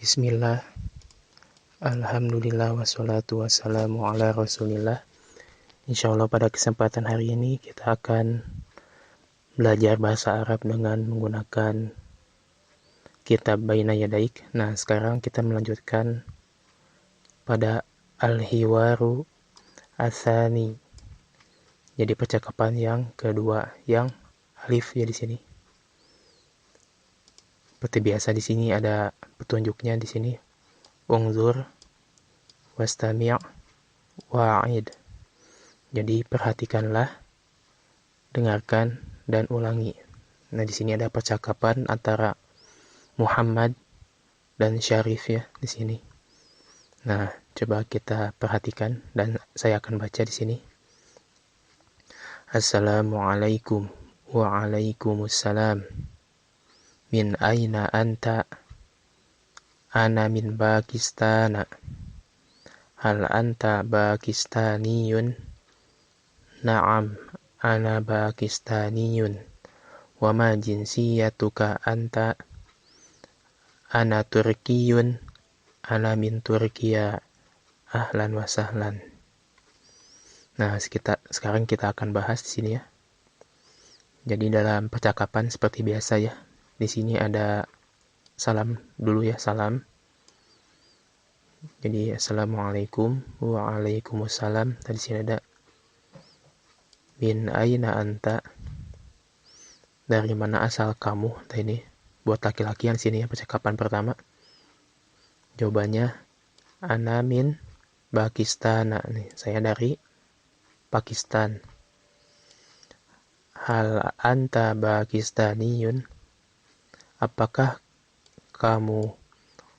Bismillah, Alhamdulillah, wassalatu wassalamu ala rasulillah. Insyaallah pada kesempatan hari ini kita akan belajar bahasa Arab dengan menggunakan kitab Baina Yadaik. Nah, sekarang kita melanjutkan pada Al-Hiwaru Asani. Jadi percakapan yang kedua, yang alif ya di sini. Seperti biasa di sini ada petunjuknya di sini. Ungzur wastami' wa'id. Jadi perhatikanlah, dengarkan dan ulangi. Nah, di sini ada percakapan antara Muhammad dan Syarif ya di sini. Nah, coba kita perhatikan dan saya akan baca di sini. Assalamualaikum. Waalaikumsalam. Min aina anta? Ana min Pakistan. Hal anta Pakistaniyun? Na'am, ana Pakistaniyun. Wa ma jinsiyatuka anta? Ana Turkiyun. Ana min Turkiya. Ahlan wa sahlan. Nah, sekarang kita akan bahas di sini ya. Jadi dalam percakapan seperti biasa ya. Di sini ada salam dulu ya, salam. Jadi assalamualaikum, waalaikumsalam. Tadi sini ada min aina anta, dari mana asal kamu. Nah, ini buat laki-laki yang sini ya, percakapan pertama. Jawabannya ana min Pakistan. Nih, saya dari Pakistan. Hal anta Pakistaniyun? Apakah kamu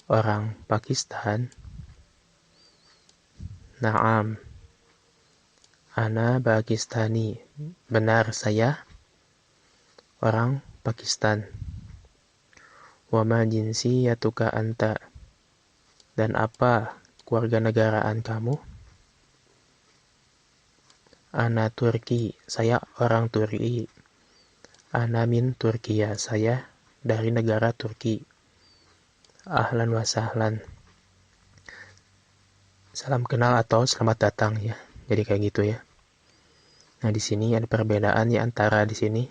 orang Pakistan? Naam, ana Pakistani. Benar, saya orang Pakistan. Wa ma jinsiyatuka anta? Dan apa kewarganegaraan kamu? Ana Turki. Saya orang Turki. Ana min Turkiya. Saya dari negara Turki. Ahlan wa sahlan. Salam kenal atau selamat datang ya. Jadi kayak gitu ya. Nah, di sini ada perbedaan ya antara di sini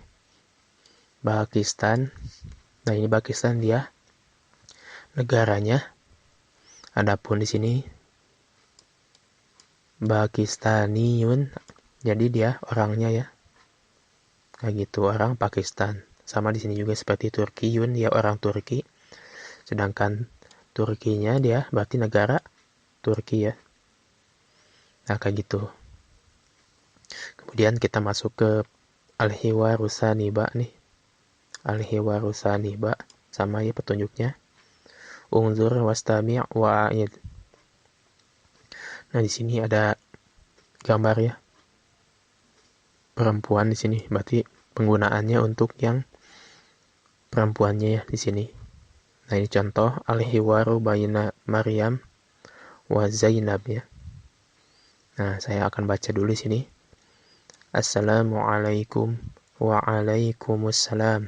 Pakistan. Nah, ini Pakistan dia negaranya. Adapun di sini Pakistaniyun, jadi dia orangnya ya. Kayak gitu, orang Pakistan. Sama di sini juga seperti Turkiyun, dia orang Turki. Sedangkan Turkinya dia berarti negara Turki ya. Nah, kayak gitu. Kemudian kita masuk ke Al-Hiwaru Saniba nih. Al-Hiwaru Saniba sama ya petunjuknya. Ungzur wastami' wa'id. Nah, di sini ada gambar ya. Perempuan di sini, berarti penggunaannya untuk yang perempuannya ya di sini. Nah, ini contoh Al-Hiwaru baina Maryam wa Zainab ya. Nah, saya akan baca dulu di sini. Assalamualaikum. Waalaikumsalam.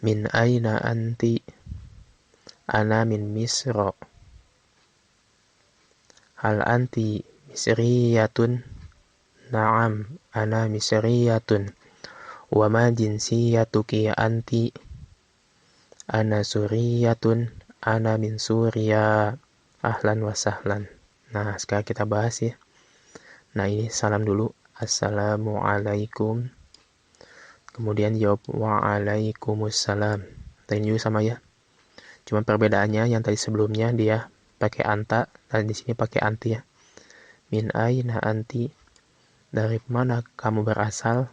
Min aina anti? Ana min Misra. Hal anti Misriyatun? Naam, ana Misriyatun. Wa ma jinsiyatuki anti? Ana Suriyatun. Ana min Suriya. Ahlan wa sahlan. Nah, sekarang kita bahas ya. Nah, ini salam dulu. Assalamualaikum. Kemudian jawab waalaikumsalam. Tadi juga sama ya. Cuma perbedaannya yang tadi sebelumnya dia pakai anta dan di sini pakai anti ya. Min aina anti? Dari mana kamu berasal?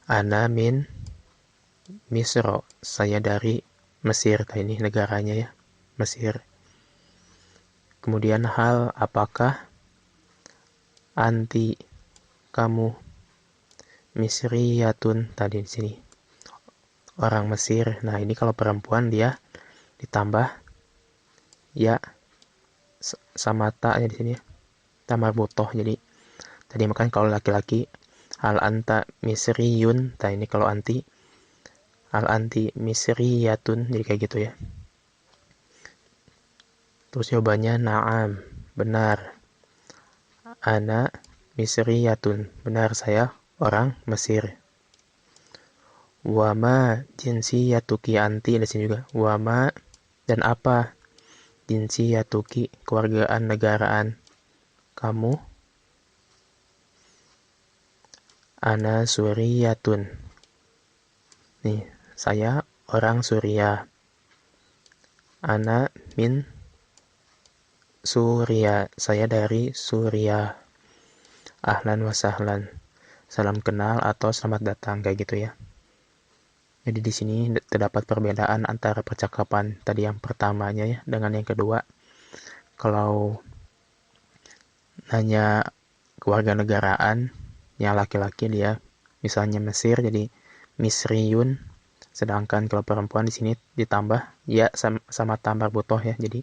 Ana min Misro. Saya dari Mesir. Nah, ini negaranya ya, Mesir. Kemudian hal apakah? Anti, kamu. Misriyatun, tadi di sini orang Mesir. Nah, ini kalau perempuan dia ditambah ya sama ta ya di sini. Tambah butoh. Jadi tadi makan kalau laki-laki hal anta Misriyun. Nah, ini kalau anti Al-anti misriyatun, jadi kayak gitu ya. Terus jawabannya na'am, benar. Ana misriyatun, benar saya orang Mesir. Wama jinsiyatuki anti, di sini juga. Wama, dan apa jinsiyatuki, kewargaan negaraan kamu. Ana suriyatun. Nih, saya orang Suria. Ana min Suria, saya dari Suria. Ahlan wa sahlan, salam kenal atau selamat datang, kayak gitu ya. Jadi di sini terdapat perbedaan antara percakapan tadi yang pertamanya ya dengan yang kedua. Kalau nanya kewarganegaraan yang laki-laki dia misalnya Mesir, jadi Misriyun, sedangkan kalau perempuan di sini ditambah ya sama tambah butoh ya, jadi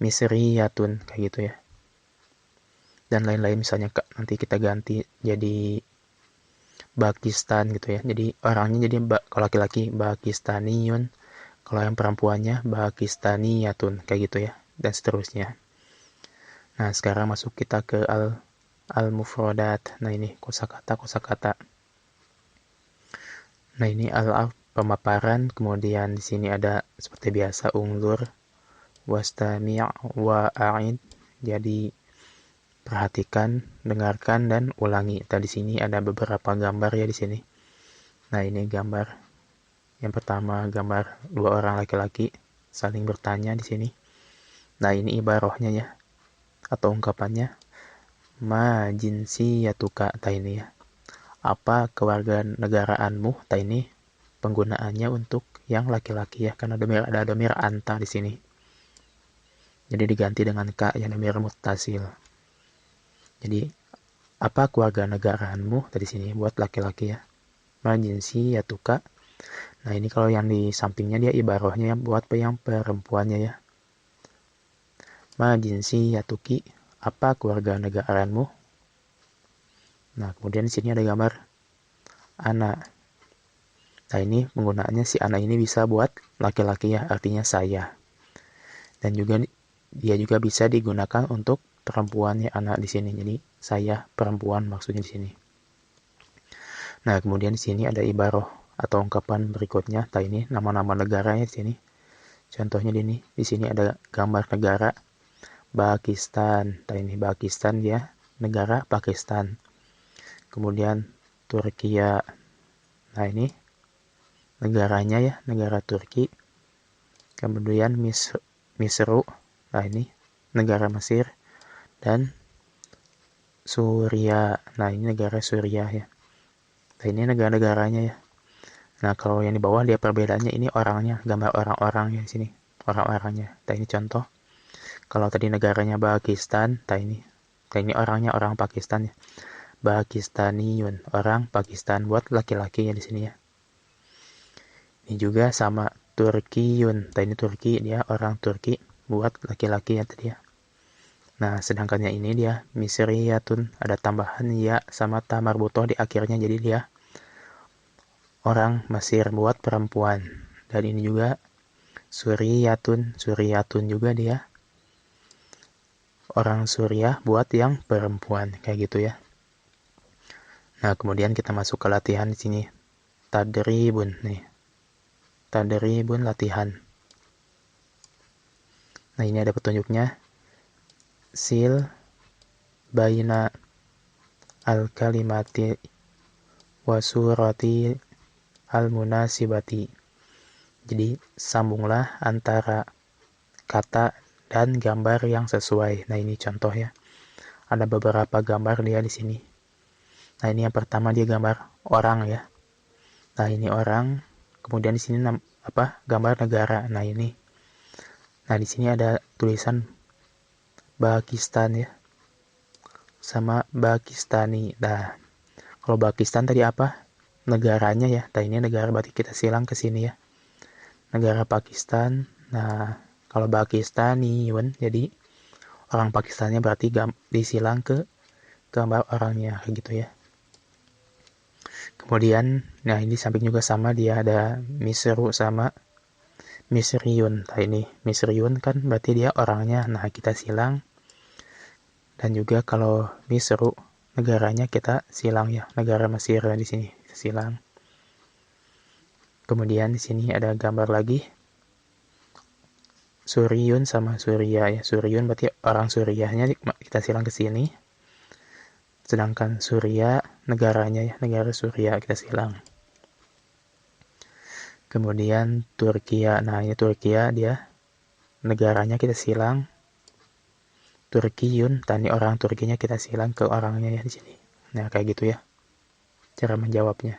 Misriyatun, kayak gitu ya. Dan lain-lain, misalnya nanti kita ganti jadi Pakistan gitu ya. Jadi orangnya jadi kalau laki-laki Pakistaniyun, kalau yang perempuannya Pakistaniyatun, kayak gitu ya. Dan seterusnya. Nah, sekarang masuk kita ke al-mufradat. Nah, ini kosakata. Nah, ini pemaparan, kemudian di sini ada seperti biasa unzur, wastami' wa a'id. Jadi perhatikan, dengarkan, dan ulangi. Di sini ada beberapa gambar ya di sini. Nah, ini gambar. Yang pertama gambar dua orang laki-laki saling bertanya di sini. Nah, ini ibarahnya ya, atau ungkapannya. Ma jinsiyatuka, ini ya. Apa kewarganegaraanmu? Ini penggunaannya untuk yang laki-laki ya, karena ada domir anta di sini. Jadi diganti dengan ka ya, domir muttasil. Jadi apa kewarganegaraanmu tadi sini buat laki-laki ya. Ma jinsiyatuka. Nah, ini kalau yang di sampingnya dia ibarahnya yang buat yang perempuannya ya. Ma jinsiyatuki, apa kewarganegaraanmu? Nah, kemudian di sini ada gambar ana. Nah, ini penggunaannya si ana ini bisa buat laki-laki ya, artinya saya. Dan juga dia juga bisa digunakan untuk perempuannya anak di sini. Jadi saya perempuan maksudnya di sini. Nah, kemudian di sini ada ibarah atau ungkapan berikutnya. Ini nama-nama negaranya di sini. Contohnya di sini ada gambar negara Pakistan. Ini Pakistan ya, negara Pakistan. Kemudian Turkiya. Nah, ini negaranya ya, negara Turki. Kemudian Misru. Nah, ini negara Mesir. Dan Suria. Nah, ini negara Suria ya. Nah, ini negara-negaranya ya. Nah, kalau yang di bawah dia perbedaannya, ini orangnya, gambar orang-orangnya di sini. Orang-orangnya. Nah, ini contoh. Kalau tadi negaranya Pakistan, ini orangnya orang Pakistan ya. Pakistaniyun, orang Pakistan buat laki-laki ya di sini ya. Ini juga sama Turkiyun. Ini Turki, dia orang Turki buat laki-laki ya tadi ya. Nah, sedangkan yang ini dia Misriyatun, ada tambahan ya sama ta marbutoh di akhirnya, jadi dia orang Mesir buat perempuan. Dan ini juga Suriyatun juga dia orang Suriah buat yang perempuan, kayak gitu ya. Nah, kemudian kita masuk ke latihan di sini. Tadribun nih. Tadribun, latihan. Nah, ini ada petunjuknya. Sil baina al-kalimati wa surati al-munasibati. Jadi sambunglah antara kata dan gambar yang sesuai. Nah, ini contoh ya. Ada beberapa gambar dia di sini. Nah, ini yang pertama dia gambar orang ya. Nah, ini orang. Kemudian di sini gambar negara. Nah, ini. Nah, di sini ada tulisan Pakistan ya. Sama Pakistani. Nah, kalau Pakistan tadi apa? Negaranya ya. Nah, ini negara, berarti kita silang ke sini ya. Negara Pakistan. Nah, kalau Pakistaniun, jadi orang Pakistannya berarti disilang ke gambar orangnya, kayak gitu ya. Kemudian, nah ini samping juga sama, dia ada misru sama misriyun. Nah ini misriyun kan berarti dia orangnya, nah kita silang. Dan juga kalau misru, negaranya kita silang ya, negara Mesir di sini kita silang. Kemudian di sini ada gambar lagi, Suriyun sama Suria ya. Suriyun berarti orang Suriahnya kita silang ke sini. Sedangkan Suria negaranya ya, negara Suria kita silang. Kemudian Turkiya, nah ini Turkiya dia negaranya kita silang. Turkiyun, tadi orang Turkinya kita silang ke orangnya ya di sini. Nah kayak gitu ya cara menjawabnya.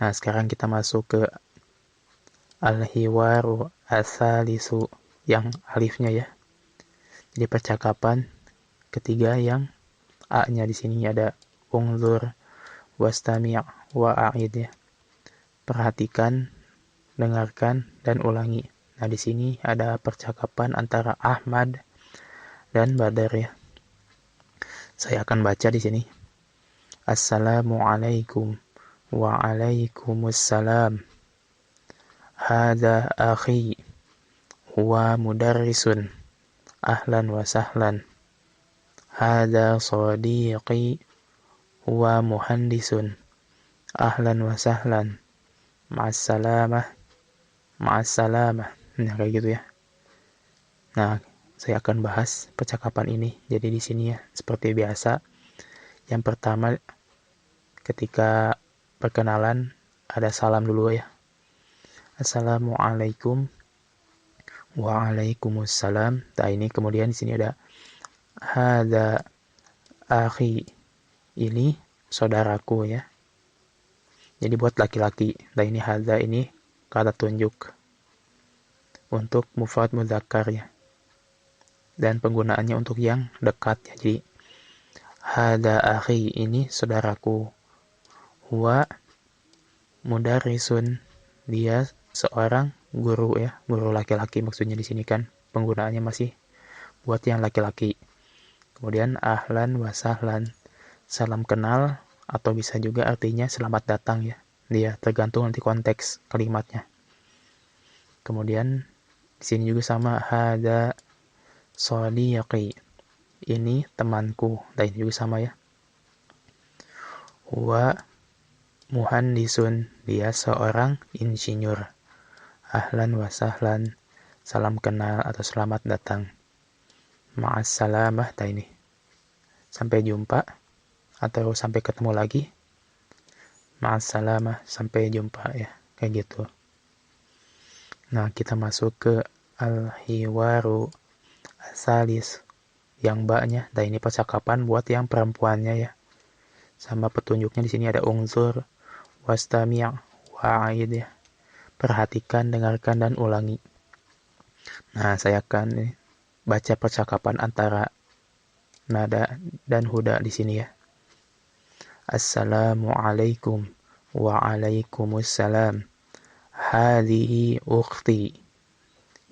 Nah sekarang kita masuk ke al-hiwaru asalisu yang alifnya ya. Jadi percakapan ketiga yang A-nya di sini ada ungzur wastami' wa'id ya. Perhatikan, dengarkan dan ulangi. Nah, di sini ada percakapan antara Ahmad dan Badar ya. Saya akan baca di sini. Assalamualaikum wa'alaikumussalam. Hadza akhi huwa mudarrisun. Ahlan wa sahlan. Hadza sadiqi huwa muhandisun. Ahlan wa sahlan. Ma'assalamah. Ma'assalamah. Nah, kayak gitu ya. Nah, saya akan bahas percakapan ini. Jadi di sini ya, seperti biasa. Yang pertama, ketika perkenalan, ada salam dulu ya. Assalamualaikum. Waalaikumsalam. Nah, ini kemudian di sini ada hadza akhi. Ini saudaraku ya. Jadi buat laki-laki. Nah, ini hadza ini kata tunjuk untuk mufrad mudzakkar ya. Dan penggunaannya untuk yang dekat ya. Jadi hadza akhi, ini saudaraku. Huwa mudarrisun, dia seorang guru ya, guru laki-laki maksudnya di sini kan. Penggunaannya masih buat yang laki-laki. Kemudian ahlan wa sahlan, salam kenal atau bisa juga artinya selamat datang ya. Dia tergantung nanti konteks kalimatnya. Kemudian di sini juga sama hadza sadiqi, ini temanku. Dan ini juga sama ya. Huwa muhandisun, dia seorang insinyur. Ahlan wa sahlan, salam kenal atau selamat datang. Ma'assalamah, nah ini sampai jumpa atau sampai ketemu lagi. Ma'assalamah, sampai jumpa ya, kayak gitu. Nah, kita masuk ke al-hiwaru asalis yang mbaknya. Nah, ini percakapan buat yang perempuannya ya. Sama petunjuknya di sini ada ungzur wastami' wa'id ya. Perhatikan, dengarkan dan ulangi. Nah, saya akan baca percakapan antara Nada dan Huda di sini ya. Assalamualaikum wa'alaikumussalam. Hadhihi ukhti.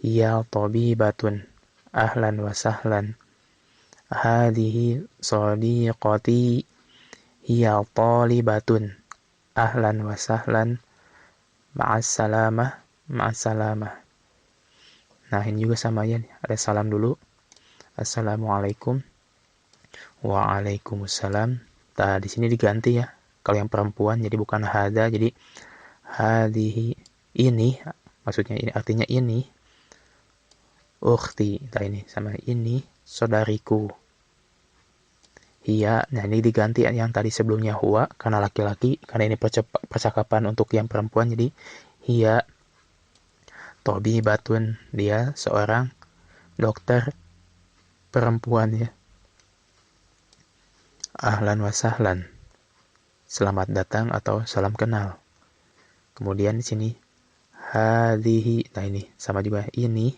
Ya tabibatun. Ahlan wa sahlan. Hadhihi sadiqati. Ya talibatun. Ahlan wa sahlan. Ma'assalamah. Ma'assalamah. Nah, ini juga sama ya. Ada salam dulu. Assalamualaikum. Waalaikumsalam. Nah, di sini diganti ya. Kalau yang perempuan jadi bukan hadza, jadi hadhihi, ini maksudnya ini artinya ini. Ukhti, nah ini sama ini saudariku. Iya, nah ini diganti yang tadi sebelumnya huwa karena laki-laki, karena ini percakapan untuk yang perempuan jadi hiya tabibatun, dia seorang dokter perempuan ya. Ahlan wa sahlan, selamat datang atau salam kenal. Kemudian di sini hadhihi, nah ini sama juga ini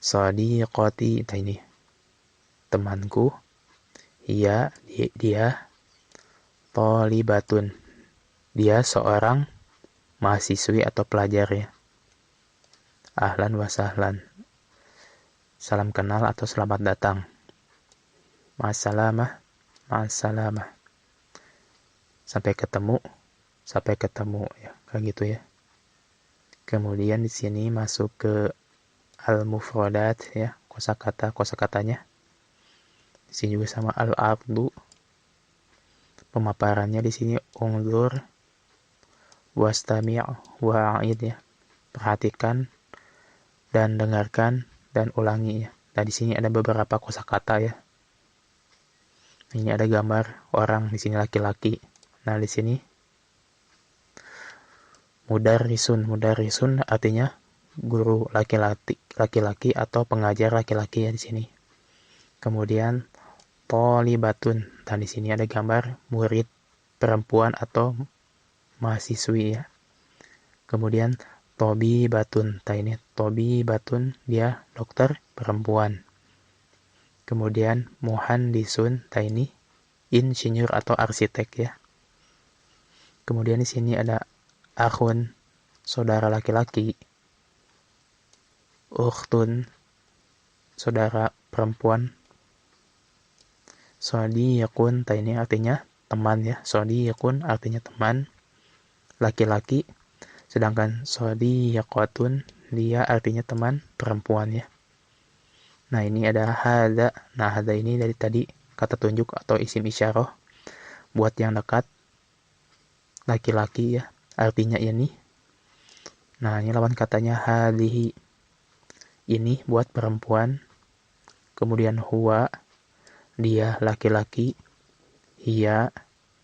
sadiqati, nah ini temanku. Iya, dia talibatun, dia seorang mahasiswi atau pelajar ya. Ahlan wa sahlan, salam kenal atau selamat datang. Ma'assalamah, ma'assalamah, sampai ketemu. sampai ketemu ya, kayak gitu ya. Kemudian di sini masuk ke al-mufradat ya, kosakatanya. Di sini juga sama al-ardu. Pemaparannya di sini unzur wastami' wa'id ya. Perhatikan dan dengarkan dan ulangi ya. Nah, di sini ada beberapa kosakata ya. Ini ada gambar orang, di sini laki-laki. Nah, di sini mudarrisun artinya guru laki-laki atau pengajar laki-laki ya di sini. Kemudian thalibatun. Dan di sini ada gambar murid perempuan atau mahasiswi ya. Kemudian tobibatun. Nah, ini tobibatun, dia dokter perempuan. Kemudian muhandisun, nah ini insinyur atau arsitek ya. Kemudian di sini ada akhun, saudara laki-laki. Ukhtun, saudara perempuan. Sodiyakun, nah ini artinya teman ya. Sodiyakun artinya teman laki-laki. Sedangkan sodiyakotun, dia artinya teman perempuan ya. Nah, ini ada hadza. Nah, hadza ini dari tadi kata tunjuk atau isim isyarah buat yang dekat laki-laki ya. Artinya ini. Nah, ini lawan katanya hadhihi. Ini buat perempuan. Kemudian huwa, dia laki-laki. Hiya,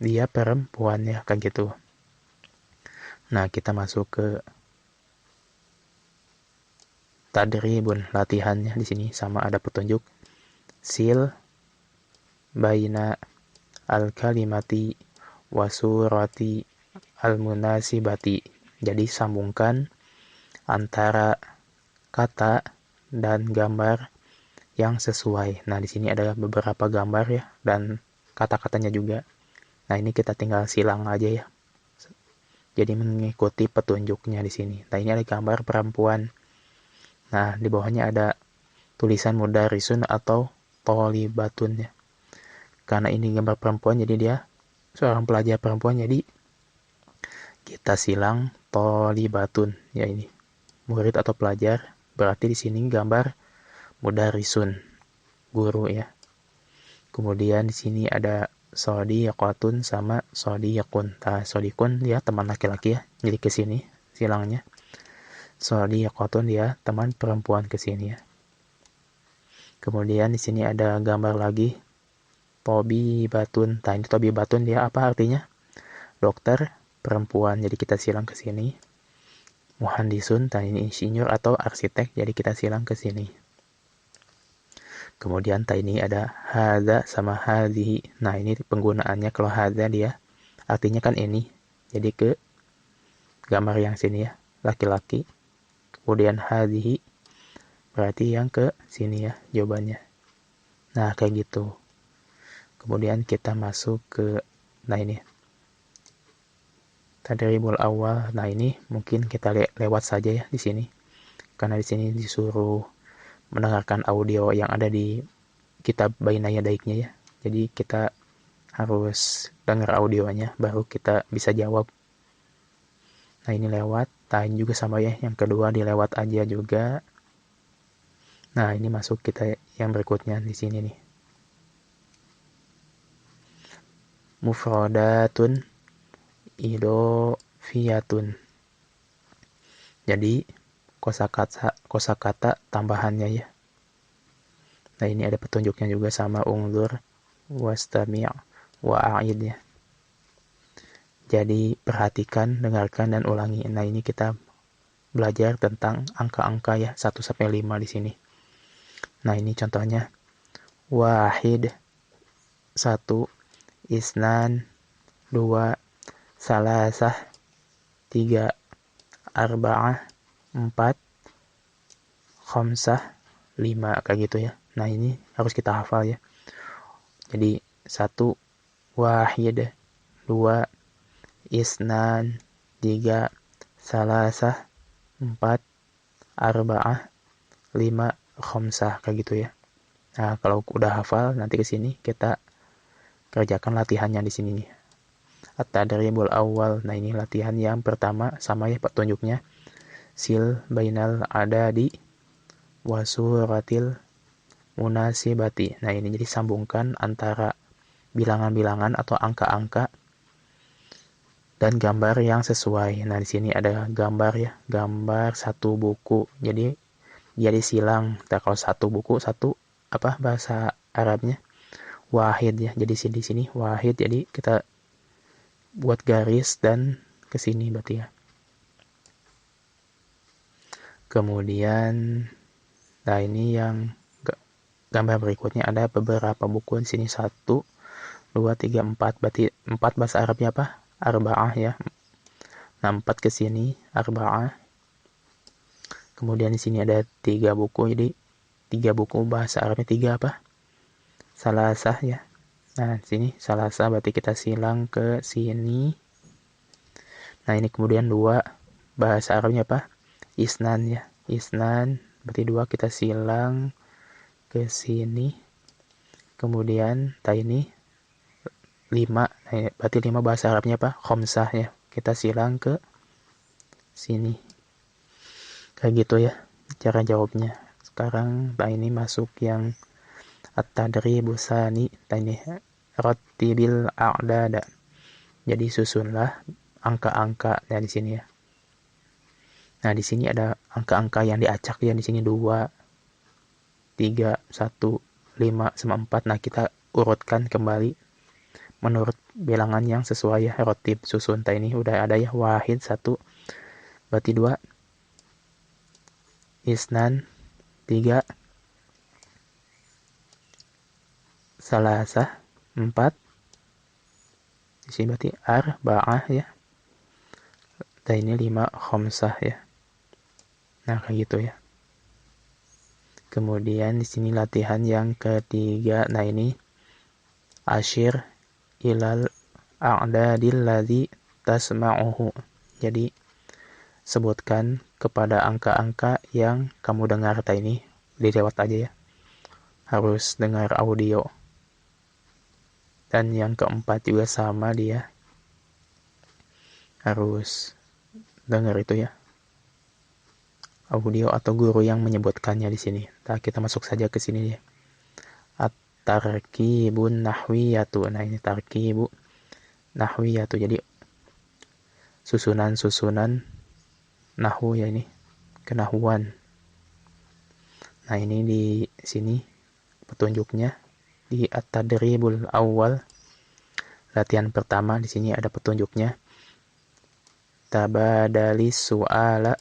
dia perempuan ya, kayak gitu. Nah, kita masuk ke tadribun, latihannya di sini sama ada petunjuk sil baina al-kalimati wasurati al-munasibati. Jadi sambungkan antara kata dan gambar yang sesuai. Nah, di sini ada beberapa gambar ya dan kata-katanya juga. Nah, ini kita tinggal silang aja ya. Jadi mengikuti petunjuknya di sini. Nah, ini ada gambar perempuan. Nah, di bawahnya ada tulisan mudarrisun atau thalibatun ya. Karena ini gambar perempuan, jadi dia seorang pelajar perempuan, jadi kita silang thalibatun ya, ini murid atau pelajar. Berarti di sini gambar mudarrisun, guru ya. Kemudian di sini ada sodiyaqatun sama sodiyaqun. Nah, sodikun dia teman laki-laki ya. Jadi ke sini silangnya. Sodiyaqatun dia teman perempuan ke sini ya. Kemudian di sini ada gambar lagi tobibatun. Nah, ini tobibatun dia apa artinya? Dokter perempuan. Jadi kita silang ke sini. Muhandisun, nah ini insinyur atau arsitek. Jadi kita silang ke sini. Kemudian ini ada hadza sama hadhihi. Nah, ini penggunaannya kalau hadza dia artinya kan ini. Jadi ke gambar yang sini ya, laki-laki. Kemudian hadhihi berarti yang ke sini ya jawabannya. Nah, kayak gitu. Kemudian kita masuk ke ini tadribul awal. Nah, ini mungkin kita lewat saja ya di sini. Karena di sini disuruh mendengarkan audio yang ada di kitab Bainaya Daiknya ya. Jadi kita harus dengar audionya baru kita bisa jawab. Nah, ini lewat. Nah, ini juga sama ya. Yang kedua dilewat aja juga. Nah, ini masuk kita yang berikutnya di sini nih. Mufradatun idofiyatun. Jadi kosakata tambahannya ya. Nah, ini ada petunjuknya juga sama unzur wastami' wa'id ya. Jadi perhatikan, dengarkan dan ulangi. Nah, ini kita belajar tentang angka-angka ya, 1 sampai 5 di sini. Nah, ini contohnya. Wahid 1, isnan 2, salasah 3, arba'ah 4, khamsah 5, kayak gitu ya. Nah, ini harus kita hafal ya. Jadi 1 wahid, 2 isnan, 3 salasah, 4 arba'ah, 5 khamsah, kayak gitu ya. Nah, kalau udah hafal nanti ke sini kita kerjakan latihannya di sini nih. At-tadribul awal. Nah, ini latihan yang pertama, sama ya petunjuknya. Sil bainal adadi wasuratil munasibati. Nah, ini jadi sambungkan antara bilangan-bilangan atau angka-angka dan gambar yang sesuai. Nah, di sini ada gambar ya, gambar satu buku. Jadi silang. Nah, kalau satu buku, satu apa bahasa Arabnya? Wahid ya. Jadi di sini wahid. Jadi kita buat garis dan ke sini berarti ya. Kemudian nah ini yang gambar berikutnya ada beberapa buku di sini 1 2 3 4. Berarti 4 bahasa Arabnya apa? Arba'ah ya. Nah, 4 ke sini arba'ah. Kemudian di sini ada 3 buku. Jadi 3 buku bahasa Arabnya 3 apa? Salasah ya. Nah, di sini salasah berarti kita silang ke sini. Nah, ini kemudian 2 bahasa Arabnya apa? Isnan ya. Isnan berarti 2 kita silang ke sini. Kemudian ini 5. Nah, berarti 5 bahasa Arabnya apa? Khomsah ya. Kita silang ke sini. Kayak gitu ya cara jawabnya. Sekarang ini masuk yang at-tadribu tsani. Ini rattibil a'dada. Jadi susunlah angka-angka di sini ya. Nah, di sini ada angka-angka yang diacak ya. Di sini 2, 3, 1, 5 sama 4. Nah, kita urutkan kembali menurut bilangan yang sesuai ya. Rotib susun. Ini udah ada ya. Wahid 1. Berarti 2. Isnan 3. Salasah 4. Di sini berarti arba'ah ya. Dan ini 5 khomsah ya. Nah, kayak gitu ya. Kemudian di sini latihan yang ketiga. Nah, ini asyir ilal a'dadil ladzi tasma'uhu. Jadi sebutkan kepada angka-angka yang kamu dengar. Ini dilewat aja ya. Harus dengar audio. Dan yang keempat juga sama dia. Harus dengar itu ya. Audio atau guru yang menyebutkannya di sini. Nah, kita masuk saja ke sini ya. At-tarkibun nahwiyatu. Nah, ini tarkibu nahwiyatu. Jadi susunan-susunan nahwu ya ini. Kenahuan. Nah, ini di sini petunjuknya di at-tadribul awal. Latihan pertama di sini ada petunjuknya. Tabadalis su'ala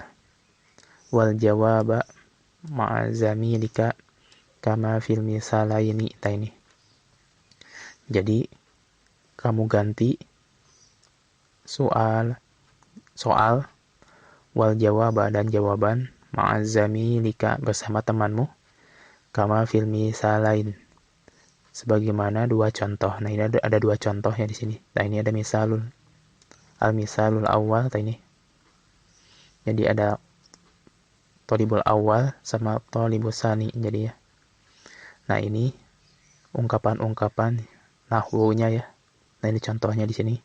wal jawaba ma'azamilika kama fil misalaini. Ini. Jadi kamu ganti soal wal jawaba dan jawaban ma'azamilika bersama temanmu kama fil misalain sebagaimana 2 contoh. Nah, ini ada 2 contoh ya di sini. Nah, ini ada misalul awal ini. Jadi ada thalibul awal sama thalibus tsani jadi ya. Nah, ini ungkapan-ungkapan nahwunya ya. Nah, ini contohnya di sini.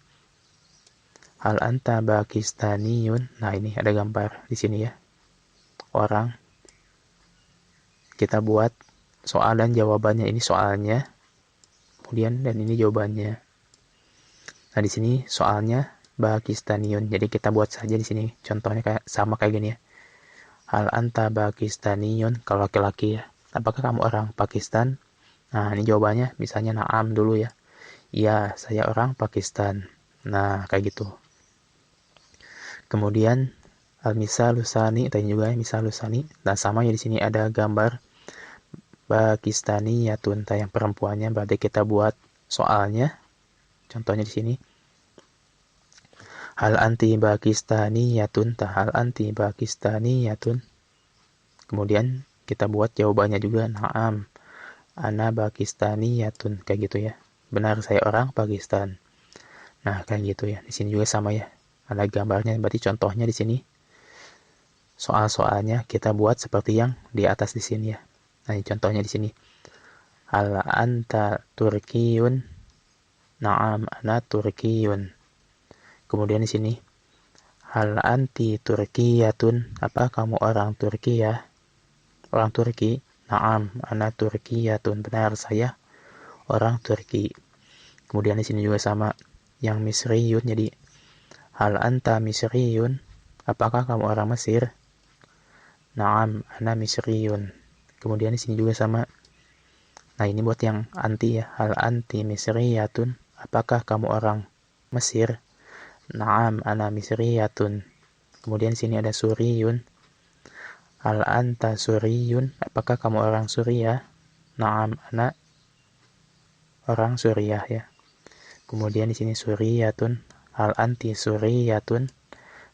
Hal anta pakistaniyun. Nah, ini ada gambar di sini ya. Orang. Kita buat soal dan jawabannya. Ini soalnya. Kemudian dan ini jawabannya. Nah, di sini soalnya Pakistaniyun. Jadi kita buat saja di sini. Contohnya sama kayak gini ya. Hal anta Pakistaniyun. Kalau laki-laki ya. Apakah kamu orang Pakistan? Nah, ini jawabannya misalnya na'am dulu ya. Iya, saya orang Pakistan. Nah, kayak gitu. Kemudian al-misalus tsani, tadi juga ya misalus tsani. Nah, sama ya di sini ada gambar Pakistaniyatun. Yang perempuannya berarti kita buat soalnya. Contohnya di sini. Hal anti Pakistaniyatun. Hal anti Pakistaniyatun. Kemudian kita buat jawabannya juga na'am. Ana Pakistaniyatun. Kayak gitu ya. Benar saya orang Pakistan. Nah, kayak gitu ya. Di sini juga sama ya. Ada gambarnya, berarti contohnya di sini. Soal-soalnya kita buat seperti yang di atas di sini ya. Nah, ini contohnya di sini. Hal anta Turkiyun? Na'am, ana Turkiyun. Kemudian di sini hal anti Turkiyatun, apa kamu orang Turki ya? Orang Turki? Naam, ana Turkiyatun, benar saya orang Turki. Kemudian di sini juga sama yang Misriyun, jadi hal anta Misriyun, apakah kamu orang Mesir? Naam, ana Misriyun. Kemudian di sini juga sama. Nah, ini buat yang anti ya, hal anti Misriyatun, apakah kamu orang Mesir? Naam, ana Misriyatun. Kemudian di sini ada Suriyun. Hal anta Suriyun, apakah kamu orang Suriah? Naam, ana orang Suriah ya. Kemudian di sini Suriyatun. Hal anti Suriyatun.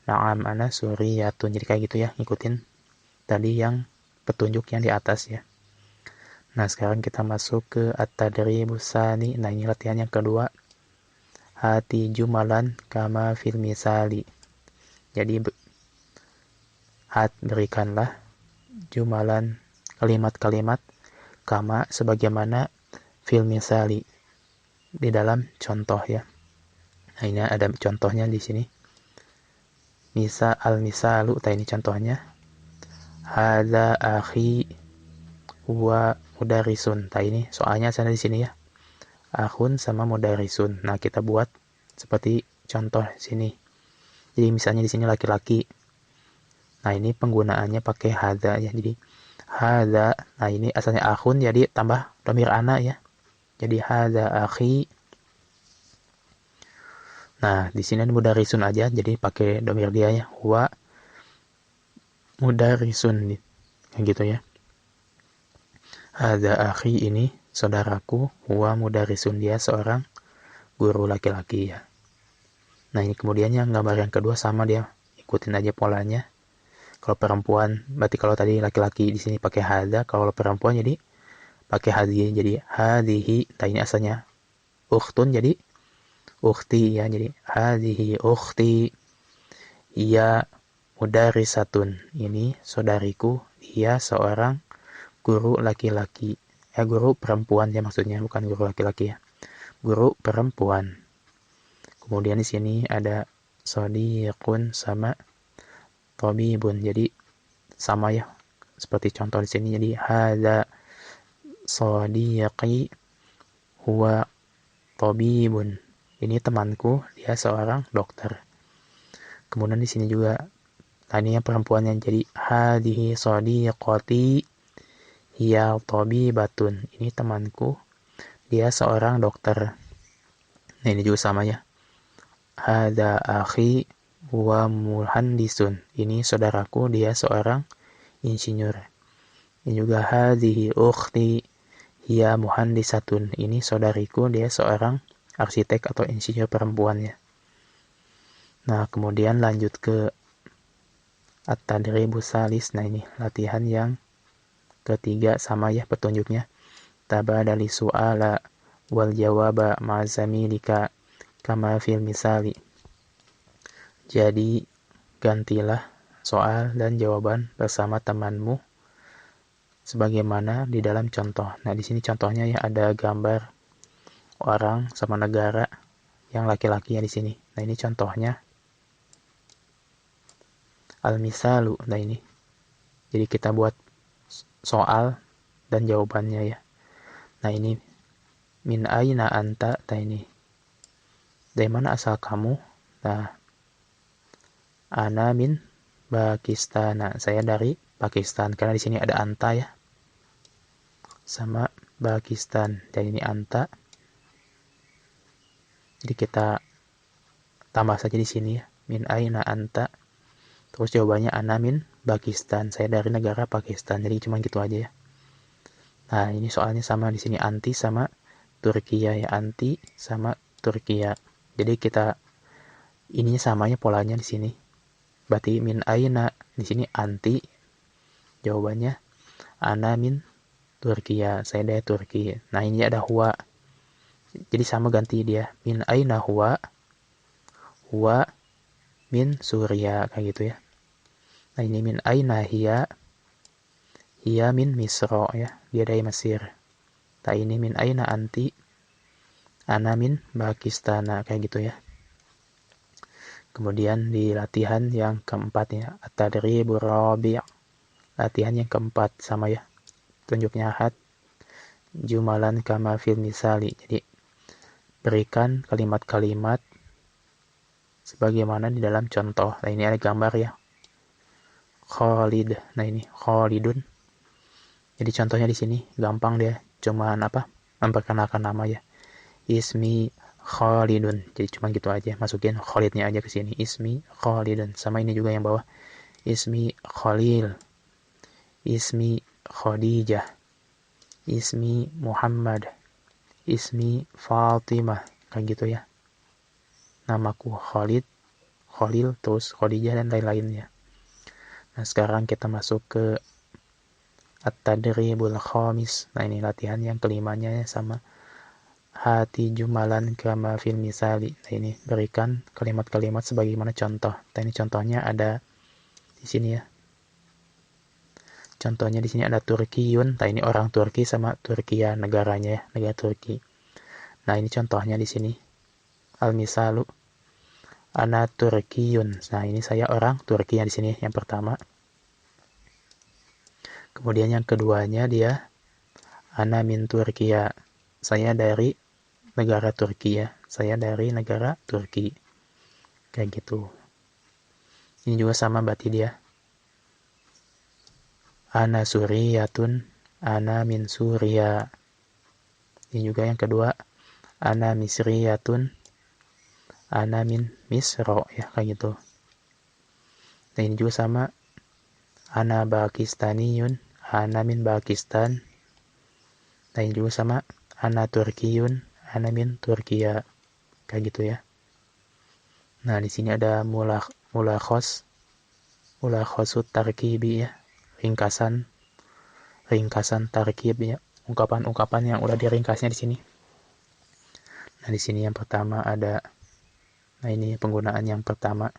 Naam, ana Suriyatun. Jadi kayak gitu ya, ngikutin tadi yang petunjuk yang di atas ya. Nah, sekarang kita masuk ke at-tadribus tsani. Nah, ini latihan yang kedua. Hati jumalan kama fil misali. Jadi berikanlah jumalan kalimat-kalimat kama sebagaimana fil misali di dalam contoh ya. Nah, ini ada contohnya di sini. Misalu, ini contohnya. Hadza akhi huwa mudarisun. Ini soalnya sana di sini ya. Akhun sama mudarisun. Nah, kita buat seperti contoh sini. Jadi misalnya di sini laki-laki. Nah, ini penggunaannya pakai hadza ya. Jadi hadza, nah ini asalnya akhun jadi tambah dhamir ana ya. Jadi hadza akhi. Nah, di sini mudarisun aja jadi pakai dhamir dia ya. Huwa mudarisun kayak gitu ya. Hadza akhi, ini saudaraku, huwa mudarisun, dia seorang guru laki-laki ya. Nah, ini kemudiannya gambar yang kedua sama dia. Ikutin aja polanya. Kalau perempuan, berarti kalau tadi laki-laki di sini pakai hadza, kalau perempuan jadi pakai hadhi. Jadi hadhihi, ini asalnya ukhtun jadi ukhti ya. Jadi hadhihi ukhti. Ia mudarisatun, ini saudariku, dia seorang guru laki-laki. Guru perempuan ya maksudnya, bukan guru laki-laki ya. Guru perempuan. Kemudian di sini ada shadiqun sama tabibun. Jadi sama ya, seperti contoh di sini. Jadi hadza shadiqi huwa tabibun. Ini temanku, dia seorang dokter. Kemudian di sini juga tadi yang perempuannya, jadi hadhihi shadiqati hiya tabibatun. Ini temanku, dia seorang dokter. Nah, ini juga sama ya. Hadza akhi huwa muhandisun. Ini saudaraku, dia seorang insinyur. Ini juga hadhihi ukhti hiya muhandisatun. Ini saudariku, dia seorang arsitek atau insinyur perempuan ya. Nah, kemudian lanjut ke at-tadribus tsalis. Nah, ini latihan yang ketiga sama ya petunjuknya. Tabadali su'ala wal jawaba ma'azamilika kama fil misali. Jadi gantilah soal dan jawaban bersama temanmu sebagaimana di dalam contoh. Nah, di sini contohnya ya ada gambar orang sama negara yang laki-laki ya di sini. Nah, ini contohnya. Al-misalu. Nah, ini. Jadi kita buat soal dan jawabannya ya. Nah, ini min aina anta. Nah, ini dari mana asal kamu? Nah, ana min Pakistan. Nah, saya dari Pakistan karena di sini ada anta ya. Sama Pakistan. Dan ini anta. Jadi kita tambah saja di sini ya. Min aina anta. Terus jawabannya ana min Pakistan. Saya dari negara Pakistan. Jadi cuma gitu aja ya. Nah, ini soalnya sama di sini anti sama Turkiya ya. Anti sama Turkiya. Jadi kita ininya samanya polanya di sini. Berarti min aina di sini anti. Jawabannya ana min Turkiya. Saya dari Turki. Nah, ini ada huwa. Jadi sama ganti dia. Min aina huwa. Huwa min Suriah kayak gitu ya. Nah, ini min aina hiya. Hiya min Misro ya. Dia dari Mesir. Nah, ini min aina anti. Ana min Pakistan. Nah, kayak gitu ya. Kemudian di latihan yang keempat ya, at-tadribur rabi'. Latihan yang keempat sama ya. Tunjuknya hat jumalan kama fil misali. Jadi berikan kalimat-kalimat sebagaimana di dalam contoh. Nah, ini ada gambar ya. Khalid. Nah, ini Khalidun. Jadi contohnya di sini gampang dia. Cuman memperkenalkan nama ya. Ismi Khalidun. Jadi cuma gitu aja, masukin Khalidnya aja ke sini. Ismi Khalidun. Sama ini juga yang bawah. Ismi Khalil. Ismi Khadijah. Ismi Muhammad. Ismi Fatimah. Kayak gitu ya. Namaku Khalid, Khalil, terus Khadijah dan lain-lainnya. Nah, sekarang kita masuk ke at-tadribul khamis. Nah, ini latihan yang kelimanya ya, sama hati jumalan kama fil misali. Nah, ini berikan kalimat-kalimat sebagaimana contoh. Nah, ini contohnya ada di sini ya. Contohnya di sini ada Turkiyun. Nah, ini orang Turki sama Turkiya negaranya ya, negara Turki. Nah, ini contohnya di sini. Al-misalu ana Turkiyun. Nah, ini saya orang Turki di sini yang pertama. Kemudian yang keduanya dia ana min Turkiya. Saya dari negara Turki ya. Saya dari negara Turki. Kayak gitu. Ini juga sama berarti dia. Ana Suriyatun. Ana min Suriya. Ini juga yang kedua. Ana Misriyatun. Ana min Misro. Ya, kayak gitu. Nah, ini juga sama. Ana Pakistaniyun. Ana min Pakistan. Nah, ini juga sama. Ana Turkiyun. Ana min Turkiya. Kayak gitu ya. Nah, di sini ada mulakhosut tarkibi ya. Ringkasan tarkib ya. Ungkapan-ungkapan yang udah diringkasnya di sini. Nah, di sini yang pertama ada, nah ini penggunaan yang pertama.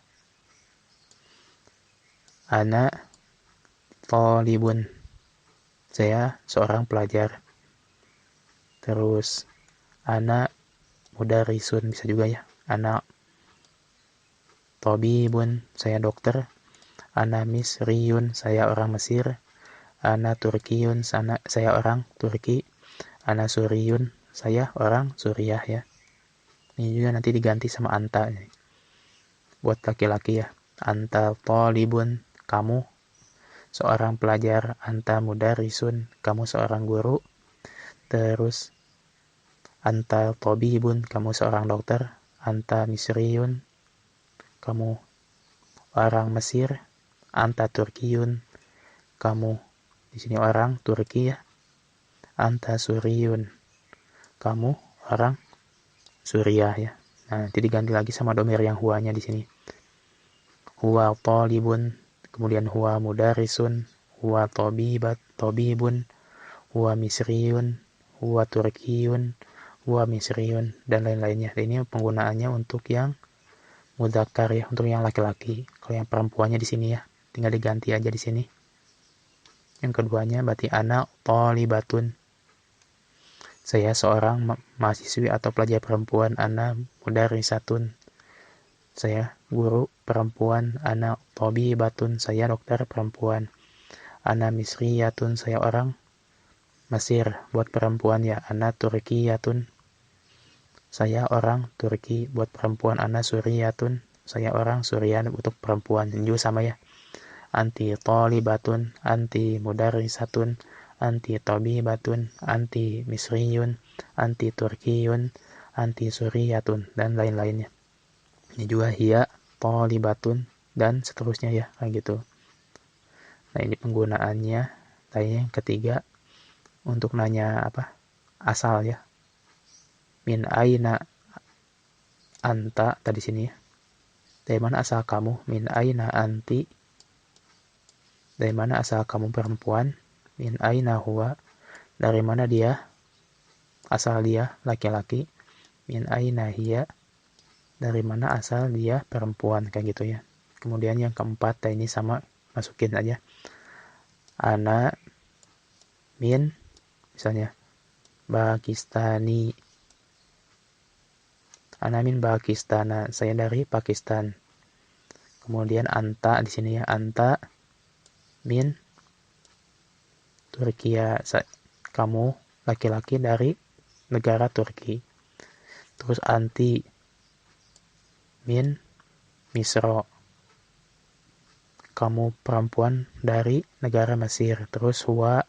Ana thalibun. Saya seorang pelajar. Terus ana mudarisun, bisa juga ya. Ana tabibun, saya dokter. Ana misriyun, saya orang Mesir. Ana turkiyun, saya orang Turki. Ana suriyun, saya orang Suriah ya. Ini juga nanti diganti sama anta. Buat laki-laki ya. Anta talibun, kamu seorang pelajar. Anta mudarisun, kamu seorang guru. Terus anta tabibun, kamu seorang dokter. Anta misriyun, kamu orang Mesir. Anta turkiyun, kamu di sini orang Turki ya. Anta suriyun, kamu orang Suriah ya. Nah, nanti diganti lagi sama domir yang huwanya di sini. Huwa talibun, kemudian huwa mudarisun, huwa tabibun, huwa misriyun, huwa turkiyun, huwa misriyun, dan lain-lainnya. Ini penggunaannya untuk yang mudzakkar ya, untuk yang laki-laki. Kalau yang perempuannya di sini ya, tinggal diganti aja di sini. Yang keduanya berarti ana talibatun. Saya seorang mahasiswi atau pelajar perempuan. Ana mudarisatun. Saya guru perempuan. Ana tabibatun. Saya dokter perempuan. Ana misriyatun. Saya orang Mesir buat perempuan ya. Ana turkiyatun. Saya orang Turki buat perempuan. Ana suriyatun. Saya orang Suriah untuk perempuan. Ini juga sama ya. Anti talibatun, anti mudarisatun, anti tabibatun, anti misriyun, anti turkiyun, anti suriyatun, dan lain-lainnya. Ini juga hiya talibatun dan seterusnya ya, kayak gitu. Nah, ini penggunaannya. Tanya yang ketiga untuk nanya asal ya. Min aina anta tadi sini ya. Dari mana asal kamu? Min aina anti. Dari mana asal kamu perempuan? Min aina huwa. Dari mana dia? Asal dia laki-laki. Min aina hiya. Dari mana asal dia perempuan, kayak gitu ya. Kemudian yang keempat, ini sama, masukin aja. Ana min, misalnya Pakistani. Ana min Pakistana. Saya dari Pakistan. Kemudian anta di sini ya, anta min Turkiya, kamu laki-laki dari negara Turki. Terus anti min Misro, kamu perempuan dari negara Mesir. Terus huwa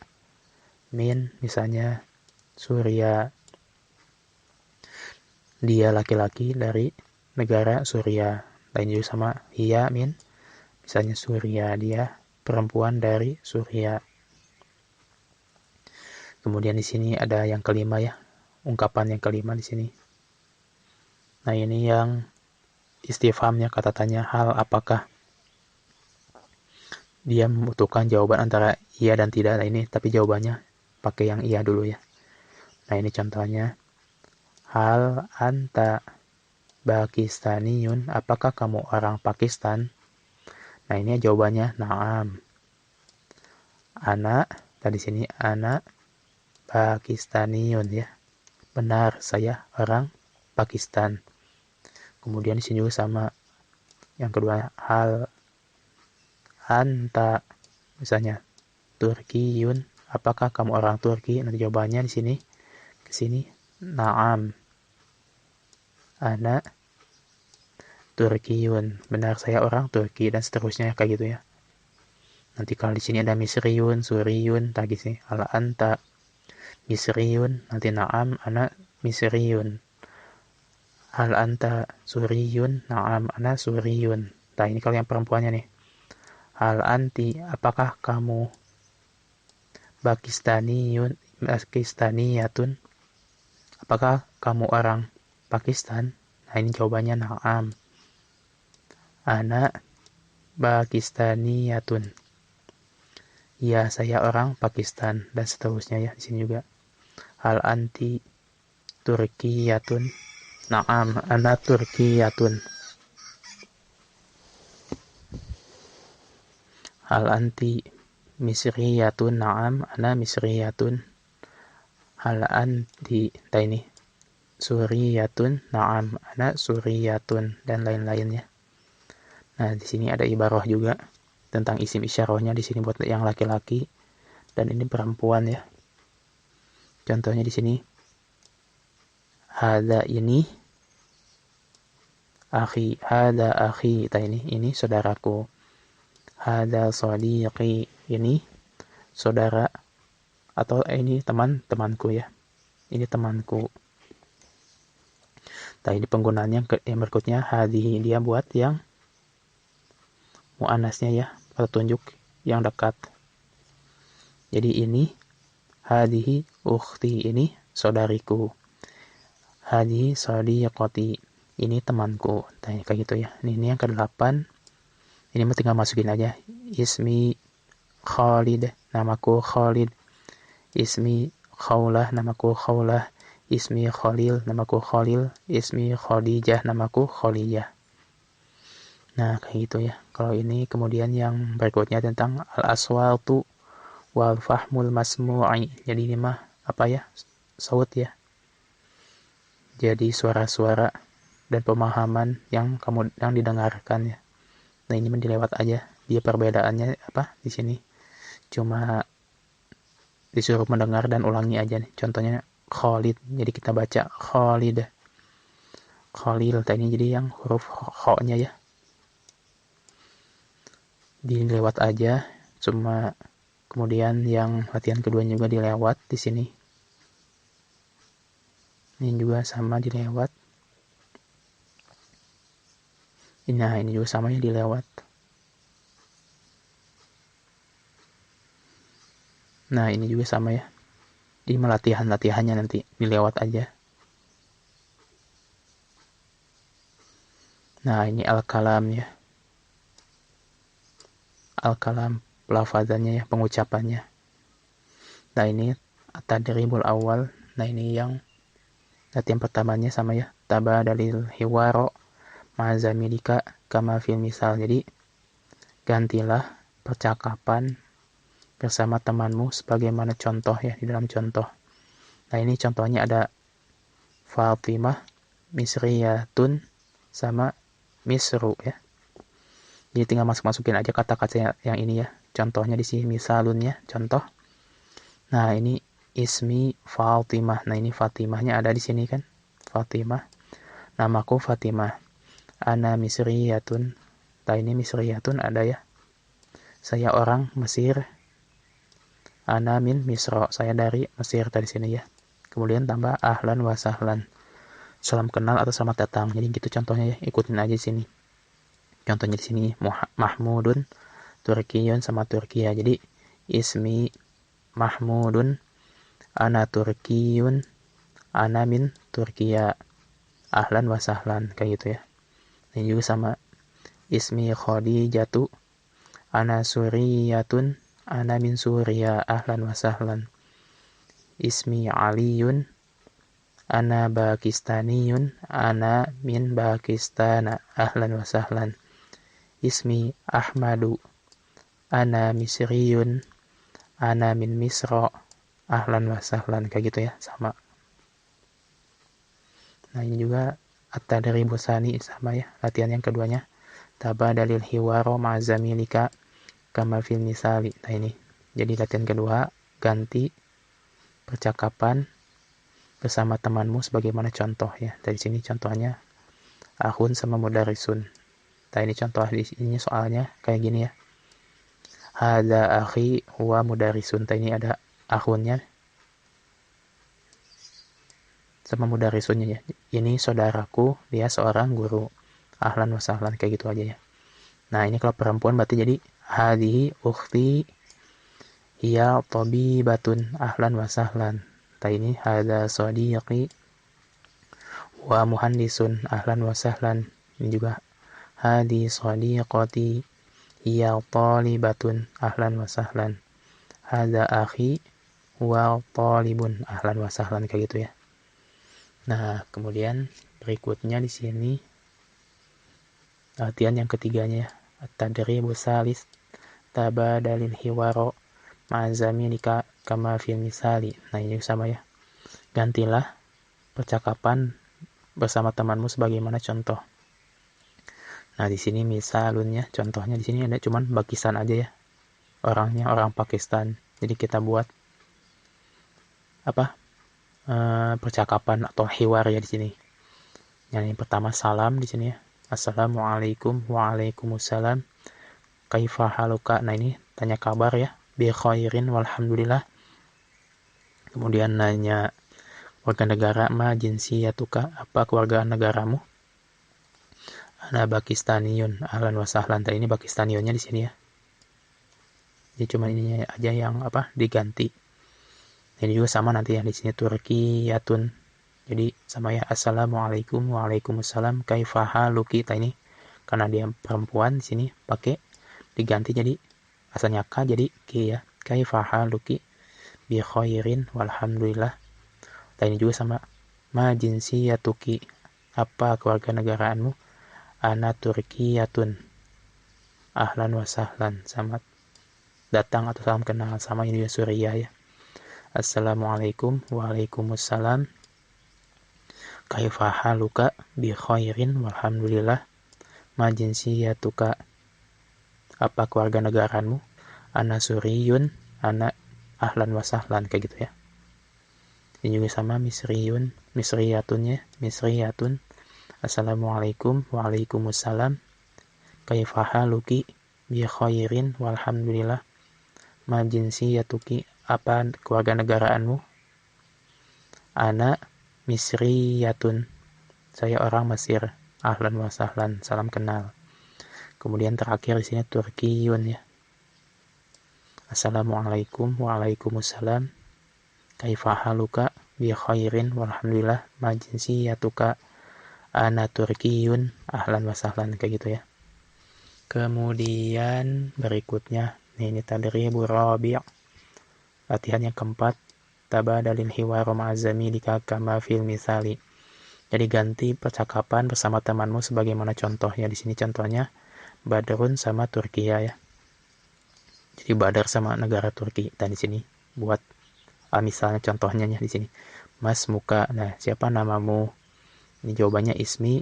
min misalnya Suria, dia laki-laki dari negara Suria. Lain juga sama hiya min misalnya Suria, dia perempuan dari Suria. Kemudian di sini ada yang kelima ya, ungkapan yang kelima di sini. Nah, ini yang istifhamnya, kata tanya, hal apakah. Dia membutuhkan jawaban antara iya dan tidak. Nah, ini tapi jawabannya pakai yang iya dulu ya. Nah, ini contohnya. Hal anta Pakistaniyun, apakah kamu orang Pakistan? Nah, ini jawabannya na'am. Ana, tadi sini ana Pakistaniyun ya. Benar, saya orang Pakistan. Kemudian di sini juga sama. Yang kedua, hal anta misalnya Turkiyun, apakah kamu orang Turki? Nanti jawabannya di sini ke sini na'am. Ana Turkiyun, benar saya orang Turki, dan seterusnya kayak gitu ya. Nanti kalau di sini ada Misriyun, Suriyun, tadi sih ala anta Misriyun, nanti na'am ana Misriyun. Hal anta Suriyun, na'am ana Suriyun. Nah, ini kalau yang perempuannya nih. Hal anti, apakah kamu Pakistaniyatun, apakah kamu orang Pakistan? Nah, ini jawabannya na'am. Ana Pakistaniyatun. Ya, saya orang Pakistan, dan seterusnya ya di sini juga. Hal anti Turkiyatun. Na'am, ana Turkiyatun. Hal anti Misriyatun. Na'am, ana Misriyatun. Hal anti ini Suriyatun. Na'am, ana Suriyatun, dan lain-lainnya. Nah, di sini ada ibarah juga tentang isim isyarahnya di sini buat yang laki-laki dan ini perempuan ya. Contohnya di sini hada ini akhi, hada akhi, ini saudaraku. Hada sadiqi, ini saudara atau ini teman-temanku ya. Ini temanku. Nah, ini penggunaannya yang berikutnya hadihi, dia buat yang muannasnya ya, petunjuk yang dekat. Jadi ini hadihi ukhti, ini saudariku. Hadihi sadiqati, ini temanku. Nah, kayak gitu ya. Ini yang ke-8. Ini mah tinggal masukin aja. Ismi Khalid, namaku Khalid. Ismi Khaulah, namaku Khaulah. Ismi Khalil, namaku Khalil. Ismi Khadijah, namaku Khadijah. Nah, kayak gitu ya. Kalau ini kemudian yang berikutnya tentang al-aswatu wal fahmul masmu'i. Jadi ini mah apa ya? Saut ya. Jadi suara-suara dan pemahaman yang didengarkan ya. Nah, ini mah dilewat aja. Dia perbedaannya apa di sini? Cuma disuruh mendengar dan ulangi aja nih. Contohnya Khalid. Jadi kita baca Khalid. Khalil. Ini jadi yang huruf kho-nya ya. Dilewat aja. Cuma kemudian yang latihan kedua juga dilewat di sini. Ini juga sama dilewat. Nah, ini juga sama ya dilewat. Nah, ini juga sama ya. Di latihannya nanti dilewat aja. Nah, ini al-kalam ya. Al-kalam, pelafazannya ya, pengucapannya. Nah, ini at-tadribul awal. Nah, ini yang latihan pertamanya sama ya. Tabadalil hiwaro ma'azamilika kama fil misal. Jadi, gantilah percakapan bersama temanmu sebagaimana contoh ya, di dalam contoh. Nah, ini contohnya ada Fatimah Misriyatun sama Misru ya. Jadi tinggal masukin aja kata-kata yang ini ya. Contohnya di sini misalunnya, contoh. Nah, ini ismi Fatimah. Nah, ini Fatimahnya ada di sini kan. Fatimah. Namaku Fatimah. Ana Misriyatun. Nah, ini Misriyatun ada ya. Saya orang Mesir. Ana min Misro. Saya dari Mesir tadi sini ya. Kemudian tambah ahlan wa sahlan. Salam kenal atau selamat datang. Jadi gitu contohnya ya. Ikutin aja di sini. Contohnya di sini Mahmudun, Turkiyun sama Turkiya. Jadi ismi Mahmudun, ana Turkiyun, ana min Turkiya. Ahlan wa sahlan kayak gitu ya. Ini juga sama ismi Khadijatu, ana Suriyatun, ana min Suriya. Ahlan wa sahlan. Ismi Aliyun, ana Pakistaniyun, ana min Pakistan. Ahlan wa sahlan. Ismi Ahmadu, ana Misriyun, ana min Misro. Ahlan wa sahlan kayak gitu ya, sama. Nah, ini juga at-tadribu tsani sama ya, latihan yang keduanya. Tabadalil hiwaro ma'zamilika kama fil misali. Nah, ini. Jadi latihan kedua, ganti percakapan bersama temanmu sebagaimana contoh ya. Dari sini contohnya akhun sama mudarisun. Nah, ini contoh di sini soalnya kayak gini ya. Hadza akhi huwa mudarisun. Nah, ini ada akhunnya sama mudarisunnya ya. Ini saudaraku, dia seorang guru. Ahlan wa sahlan kayak gitu aja ya. Nah, ini kalau perempuan berarti jadi hadhihi ukhti hiya tabibatun. Ahlan wa sahlan. Nah, ini hadza sadiqi wa muhandisun. Ahlan wa sahlan. Ini juga hadhi sadiqati hiya talibatun. Ahlan wa sahlan. Hadza akhi wa talibun. Ahlan wa sahlan kayak gitu ya. Nah, kemudian berikutnya di sini latihan yang ketiganya ya. At-tadribu salis tabadalil hiwaro ma'zamilika kama fil misali. Nah, ini sama ya. Gantilah percakapan bersama temanmu sebagaimana contoh. Nah, di sini misalnya contohnya di sini ada cuman Pakistan aja ya. Orangnya orang Pakistan. Jadi kita buat percakapan atau hiwar ya di sini. Yang pertama salam di sini ya. Assalamualaikum, waalaikumsalam. Kaifa haluka. Nah, ini tanya kabar ya. Bi khairin walhamdulillah. Kemudian nanya warga negara ma jinsiyatuka, apa keluarga negaramu? Ana Pakistaniyun. Ahlan wa sahlan. Ini Pakistaniyunnya di sini ya. Jadi cuma ini aja yang diganti. Ini juga sama nanti ya di sini Turkiyatun. Jadi sama ya assalamualaikum waalaikumsalam kaifa haluki. Ini karena dia perempuan di sini pakai diganti jadi asalnya ka jadi ki ya. Kaifa haluki bi khairin walhamdulillah. Ini juga sama ma jinsiyatuki, apa keluarga negaraanmu? Ana Turkiyatun. Ahlan wa sahlan, sama datang atau salam kenal, sama ini juga Suriah ya. Assalamualaikum waalaikumsalam kaifa haluka bi khairin walhamdulillah ma jinsiyatuka, apa keluarga negaraanmu? Ana Suriyun, ana ahlan wa sahlan kayak gitu ya. Ini juga sama Misriyun, Misriyatunnya, Misriyatun. Assalamualaikum waalaikumsalam kaifa haluki bi khairin walhamdulillah ma jinsiyatuki, apa keluarga negaraanmu? Ana Misriyatun, saya orang Mesir. Ahlan wa sahlan, salam kenal. Kemudian terakhir di sini Turkiyun ya. Assalamualaikum waalaikumsalam kaifa haluka bi khairin walhamdulillah ma jinsiyatuka, ana Turkiyun. Ahlan wa sahlan kayak gitu ya. Kemudian berikutnya ini tadribu rabi', latihan yang keempat, tabadalil hiwaru ma'zamilika kama fil misali. Jadi ganti percakapan bersama temanmu sebagaimana contohnya. Di sini contohnya Badrun sama Turkiya ya. Jadi Badar sama negara Turki. Dan di sini buat misalnya contohnya ya di sini. Mas muka. Nah, siapa namamu? Ini jawabannya ismi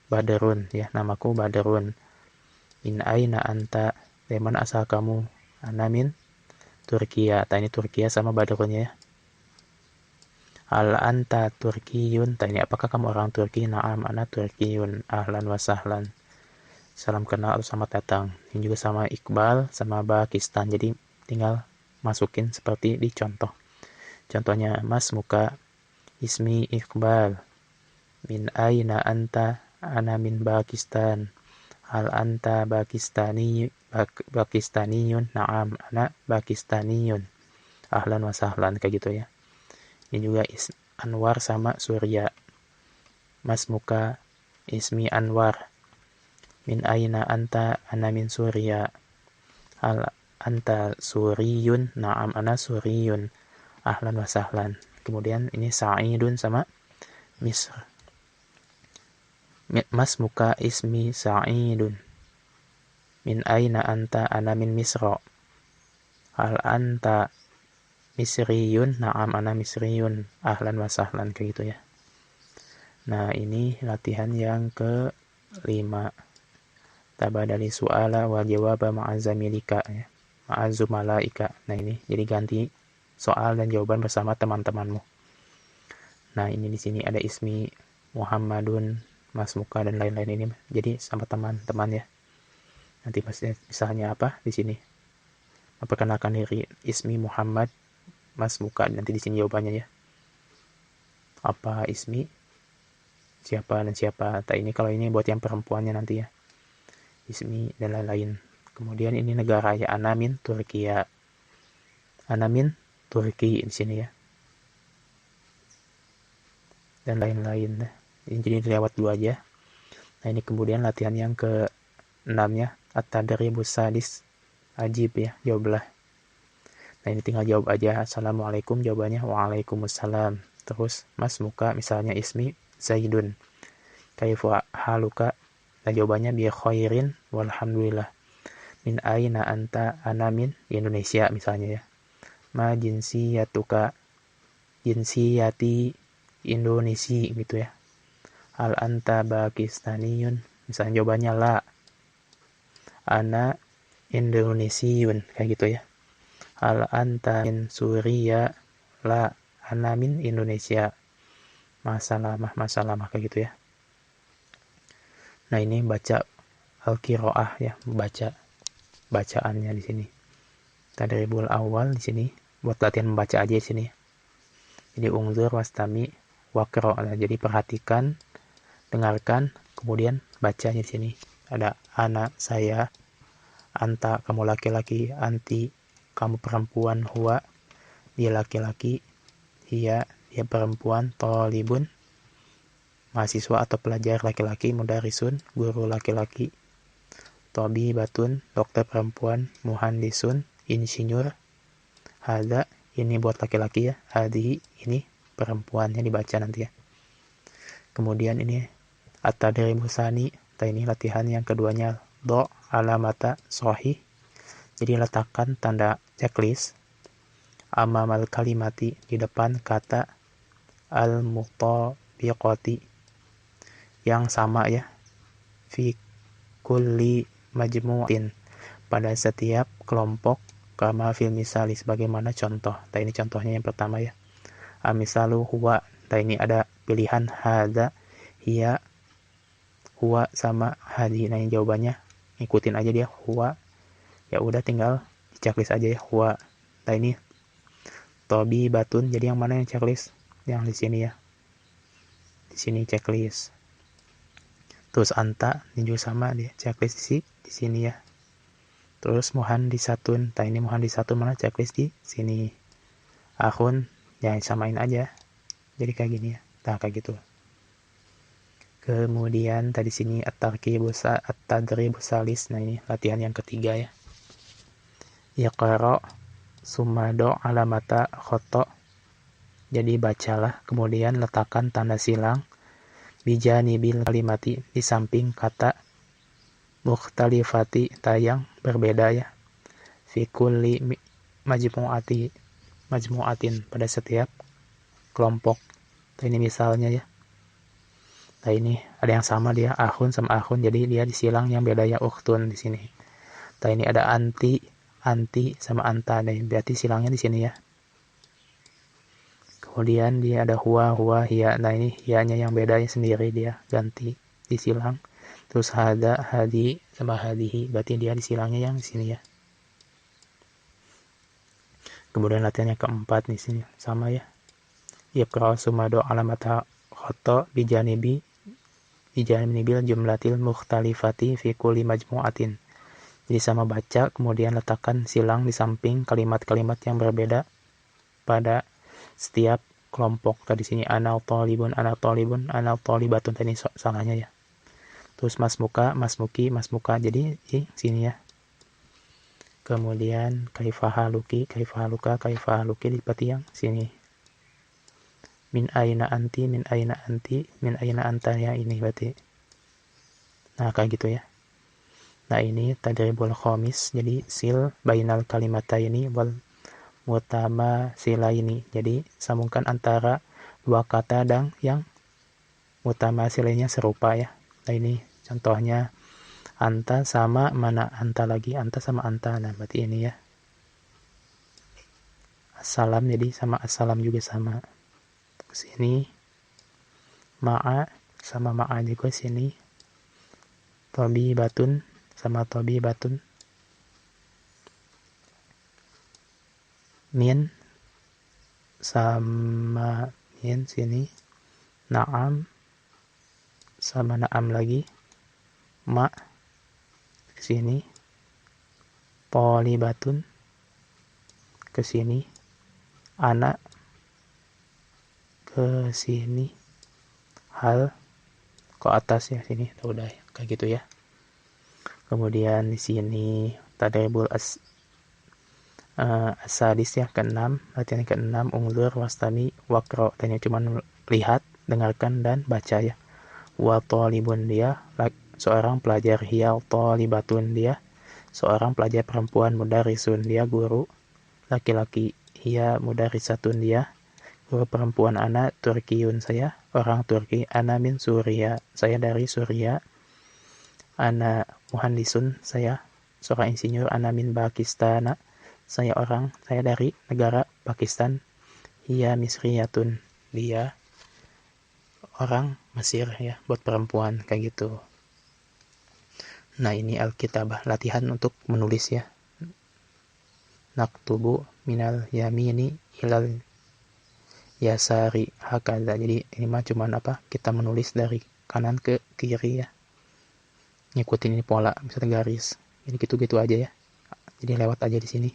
Badrun ya, namaku Badrun. Min aina anta, dari mana asal kamu? Ana min Turkiya. Ini Turkiya sama badrunya ya. Hal anta Turkiyun, ini apakah kamu orang Turki? Naam, ana Turkiyun. Ahlan wa sahlan. Salam kenal atau selamat datang. Ini juga sama Iqbal sama Pakistan. Jadi tinggal masukin seperti di contoh. Contohnya, Mas muka ismi Iqbal. Min aina anta? Ana min Pakistan. Hal anta Pakistaniyun? Naam, ana Pakistaniyun. Ahlan wa sahlan, kayak gitu ya. Ini juga Anwar sama Surya. Mas muka ismi Anwar. Min aina anta? Ana min Surya. Hal anta Suriyun? Naam, ana Suriyun. Ahlan wa sahlan. Kemudian ini Sa'idun sama Misr. Mas muka ismi Sa'idun. Min aina anta? Ana min Misra. Hal anta Misriyun? Naam, ana Misriyun. Ahlan wa sahlan, kayak gitu ya. Nah, ini latihan yang ke-5. Tabadali su'ala wa jawaba ma'azamilika ya. Ma'azumalaika. Nah, ini jadi ganti soal dan jawaban bersama teman-temanmu. Nah, ini di sini ada ismi Muhammadun, Mas muka dan lain-lain ini. Jadi sama teman-teman ya. Nanti misalnya apa di sini? Memperkenalkan diri, ismi Muhammad, Mas muka, nanti di sini jawabannya ya. Apa ismi? Siapa dan siapa? Ini kalau ini buat yang perempuannya nanti ya. Ismi dan lain-lain. Kemudian ini negara ya, ana min Turkiya. Ana min Turki di sini ya. Dan lain-lain. Ini jadi lewat dulu aja. Nah, ini kemudian latihan yang ke-6 ya. At-tadribus sadis. Ajib ya, jawablah. Nah, ini tinggal jawab aja. Assalamualaikum, jawabannya waalaikumsalam. Terus, Mas muka, misalnya ismi Zaidun. Kaifa haluka? Nah, jawabannya bi khairin walhamdulillah. Min aina anta? Ana min Indonesia misalnya ya. Ma jinsiyatuka? Jinsiyati Indonesia gitu ya. Hal anta Pakistaniyun? Misalnya jawabannya la. Ana Indonesiun, kayak gitu ya. Hal anta min Suriya? La, ana min Indonesia. Masalamah, kayak gitu ya. Nah, ini baca al-qiraah ya, baca bacaannya di sini. Tadribul awal di sini buat latihan membaca aja di sini. Jadi ungzur wastami waqra. Nah, jadi perhatikan, dengarkan, kemudian bacanya di sini. Ada ana, saya, anta, kamu laki-laki, anti, kamu perempuan, huwa, dia laki-laki, hiya, dia perempuan, thalibun, mahasiswa atau pelajar laki-laki, mudarisun, guru laki-laki, tabibatun, dokter perempuan, muhandisun, insinyur, hada, ini buat laki-laki ya, hadi, ini perempuannya dibaca nanti ya. Kemudian ini at-tadribusani, ini latihan yang keduanya, do alamata sahih. Jadi letakkan tanda checklist amamal kalimati di depan kata al-mutabiqati yang sama ya, fi kulli majmu'atin, pada setiap kelompok, kama fil misali, sebagaimana contoh. Ini contohnya yang pertama ya. Misalu huwa. Ini ada pilihan hadza, hiya, huwa sama hadi. Nah, ini jawabannya ikutin aja dia, huwa. Ya udah tinggal checklist aja ya, huwa. Ini tabibatun. Jadi yang mana yang checklist? Yang di sini ya. Di sini checklist. Terus anta, ini juga sama dia, checklist di sini ya. Terus muhandisatun. Ini muhandisatun mana checklist di sini. Akhun, ya samain aja. Jadi kayak gini ya. Nah, kayak gitu. Kemudian tadi sini at-tadribus salis. Nah, ini latihan yang ketiga ya. Iqra sumado alamata khoto. Jadi bacalah, kemudian letakkan tanda silang bijanibil kalimati, di samping kata mukhtalifati, yang berbeda ya. Fi kulli majmu'atin, pada setiap kelompok. Ini misalnya ya. Nah ini ada yang sama dia akhun sama akhun, jadi dia disilang yang bedanya ukhtun di sini. Nah ini ada anti sama anta nih, berarti silangnya di sini ya. Kemudian dia ada huwa hiya. Nah ini hiyanya yang bedanya sendiri dia ganti disilang. Terus hadi sama hadihi, berarti dia disilangnya yang di sini ya. Kemudian latihan yang keempat di sini sama ya. Iqra sumado alamata khoto bijanibil jumlatil mukhtalifati fi kulli majmu'atin. Jadi sama baca, kemudian letakkan silang di samping kalimat-kalimat yang berbeda pada setiap kelompok. Tadi sini ana talibatun, tadi salahnya ya. Terus masmuka, masmuka. Jadi di sini ya. Kemudian kaifahaluki, seperti yang sini. Min aina anti, min aina anta ya, ini berarti. Nah kayak gitu ya. Nah ini tadribul khamis, jadi sil bainal kalimataini wal mutama silaini. Jadi sambungkan antara dua kata dan yang mutama silainya serupa ya. Nah ini contohnya anta sama mana anta lagi, anta sama anta. Nah berarti ini ya. Assalam, jadi sama assalam juga sama. Sini ma'a sama ma'a juga sini. Tobi batun sama tobi batun. Min sama min sini. Naam sama naam lagi. Ma ke sini. Poli batun ke sini. Anak ke sini. Hal ke atas ya sini. Udah ya, kayak gitu ya. Kemudian di sini tadribul asadis ya, ke-6, latihan ke-6, unglur wastami wakro. Tanya cuman lihat, dengarkan dan baca ya. Wa talibun, dia seorang pelajar, hiya talibatun, dia seorang pelajar perempuan, mudarisun, dia guru laki-laki, hiya mudarisatun, dia guru perempuan, ana turkiyun, saya orang Turki, ana min Suria, saya dari Suria, ana muhandisun, saya seorang insinyur, ana min Pakistan, saya dari negara Pakistan, hiya misriyatun, dia orang Mesir ya, buat perempuan kayak gitu. Nah ini alkitabah, latihan untuk menulis ya. Naktubu minal yamini ilal yasari hakada. Jadi ini mah cuman kita menulis dari kanan ke kiri ya, ngikutin ini pola, misalnya garis, ini gitu-gitu aja ya, jadi lewat aja di sini.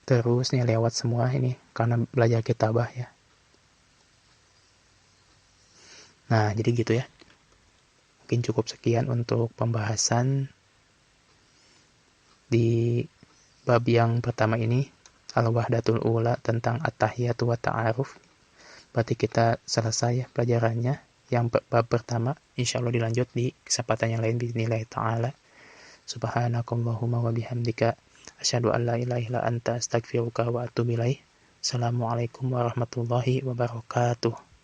Terus nih lewat semua ini karena belajar kitabah ya. Nah jadi gitu ya, mungkin cukup sekian untuk pembahasan di bab yang pertama ini, al-wahdatul ula, tentang at-tahiyatu wa ta'aruf. Berarti kita selesai ya pelajarannya yang bab pertama. Insyaallah dilanjut di kesempatan yang lain bismillah ta'ala. Subhanakallahumma wa bihamdika asyhadu an la ilaha illa anta astaghfiruka wa atubu ilaik. Assalamualaikum warahmatullahi wabarakatuh.